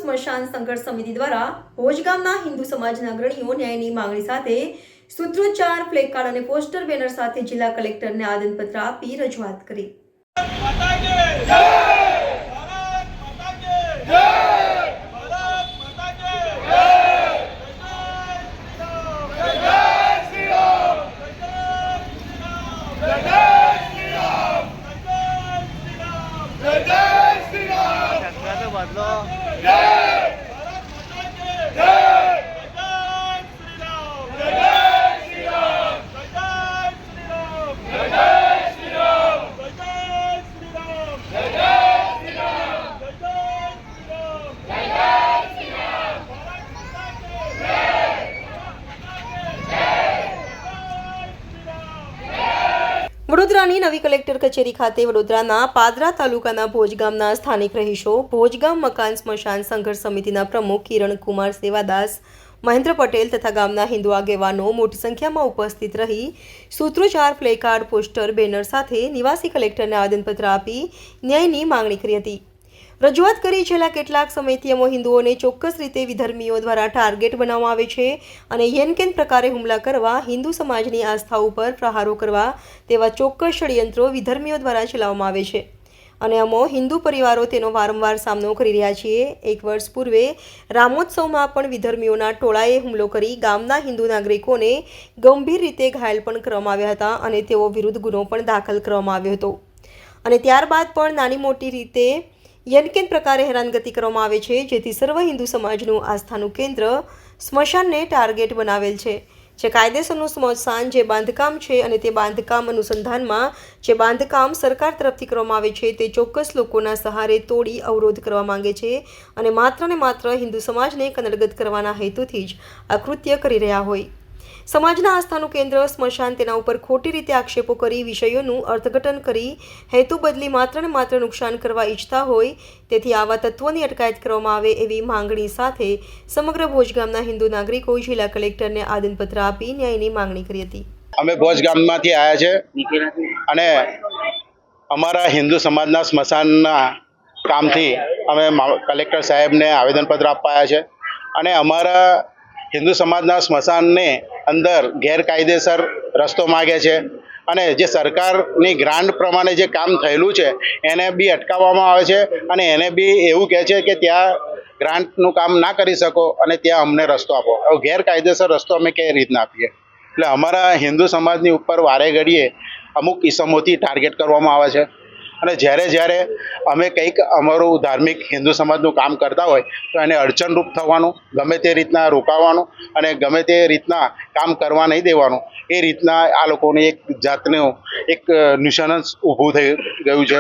સ્મશાન સંઘર્ષ સમિતિ દ્વારા ભોજ ગામના હિન્દુ સમાજના અગ્રણીઓ ન્યાયની માંગણી સાથે સૂત્રોચ્ચાર, પ્લેકાર્ડ અને પોસ્ટર બેનર સાથે જિલ્લા કલેક્ટરને આવેદનપત્ર આપી રજૂઆત કરી। વડોદરાની નવી કલેક્ટર કચેરી ખાતે વડોદરાના પાદરા તાલુકાના ભોજ ગામના સ્થાનિક રહીશો, ભોજ ગામ મકાન સ્મશાન સંઘર્ષ સમિતિના પ્રમુખ કિરણ કુમાર સેવાદાસ, મહેન્દ્ર પટેલ તથા ગામના હિન્દુ આગેવાનો મોટી સંખ્યામાં ઉપસ્થિત રહી સૂત્રોચ્ચાર, પ્લેકાર્ડ, પોસ્ટર, બેનર સાથે નિવાસી કલેક્ટરને આવેદનપત્ર આપી ન્યાયની માંગણી કરી હતી। રજૂઆત કરી છેલ્લા કેટલાક સમયથી અમો હિન્દુઓને ચોક્કસ રીતે વિધર્મીઓ દ્વારા ટાર્ગેટ બનાવવામાં આવે છે અને હેનકેન પ્રકારે હુમલા કરવા, હિન્દુ સમાજની આસ્થા ઉપર પ્રહારો કરવા તેવા ચોક્કસ ષડયંત્રો વિધર્મીઓ દ્વારા ચલાવવામાં આવે છે અને અમો હિન્દુ પરિવારો તેનો વારંવાર સામનો કરી રહ્યા છીએ। એક વર્ષ પૂર્વે રામોત્સવમાં પણ વિધર્મીઓના ટોળાએ હુમલો કરી ગામના હિન્દુ નાગરિકોને ગંભીર રીતે ઘાયલ પણ કરવામાં આવ્યા હતા અને તેઓ વિરુદ્ધ ગુનો પણ દાખલ કરવામાં આવ્યો હતો અને ત્યારબાદ પણ નાની મોટી રીતે યનકેન પ્રકારે હેરાનગતિ કરવામાં આવે છે, જેથી સર્વ હિન્દુ સમાજનું આસ્થાનું કેન્દ્ર સ્મશાનને ટાર્ગેટ બનાવેલ છે। જે કાયદેસરનું સ્મશાન જે બાંધકામ છે અને તે બાંધકામ અનુસંધાનમાં જે બાંધકામ સરકાર તરફથી કરવામાં આવે છે તે ચોક્કસ લોકોના સહારે તોડી અવરોધ કરવા માંગે છે અને માત્ર હિન્દુ સમાજને કનડગત કરવાના હેતુથી જ આ કૃત્ય કરી રહ્યા હોય। સમાજના આસ્થાનું કેન્દ્ર સ્મશાન તેના ઉપર ખોટી રીતે આક્ષેપો કરી વિષયોનું અર્થઘટન કરી હેતુ બદલી માત્ર નુકસાન કરવા ઈચ્છતા હોય, તેથી આવા તત્વોની અટકાયત કરવામાં આવે એવી માંગણી સાથે સમગ્ર ભોજ ગામના હિન્દુ નાગરિકો જિલ્લા કલેક્ટરને આવેદનપત્ર આપી ન્યાયની માંગણી કરી હતી। અમે ભોજ ગામમાંથી આવ્યા છે અને અમારા હિન્દુ સમાજના સ્મશાનના કામથી અમે કલેક્ટર સાહેબને આવેદનપત્ર આપવા આવ્યા છે અને અમારા હિન્દુ સમાજના સ્મશાનને અંદર ગેરકાયદેસર રસ્તો માગે છે અને જે સરકારની ગ્રાન્ટ પ્રમાણે જે કામ થયેલું છે એને બી અટકાવવામાં આવે છે અને એને બી એવું કહે છે કે ત્યાં ગ્રાન્ટનું કામ ના કરી શકો અને ત્યાં અમને રસ્તો આપો। હવે ગેરકાયદેસર રસ્તો અમે કઈ રીતના આપીએ? એટલે અમારા હિન્દુ સમાજની ઉપર વારે ઘડીએ અમુક કિસ્સાઓથી ટાર્ગેટ કરવામાં આવે છે અને જ્યારે અમે કંઈક અમારું ધાર્મિક હિન્દુ સમાજનું કામ કરતા હોય તો એને અડચણરૂપ થવાનું, ગમે તે રીતના રોકાવાનું અને ગમે તે રીતના કામ કરવા નહીં દેવાનું, એ રીતના આ લોકોને એક જાતનું એક ન્યુસન્સ ઊભું થઈ ગયું છે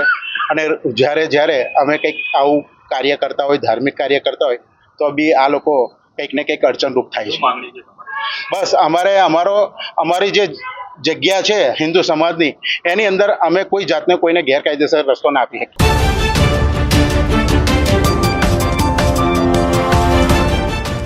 અને જ્યારે અમે કંઈક આવું કાર્ય કરતા હોય, ધાર્મિક કાર્ય કરતા હોય તો બી આ લોકો કંઈક ને કંઈક અડચણરૂપ થાય છે। બસ અમારી જે જગ્યા છે હિન્દુ સમાજની એની અંદર અમે કોઈ જાતને કોઈને ગેરકાયદેસર રસ્તો ના આપી શકીએ।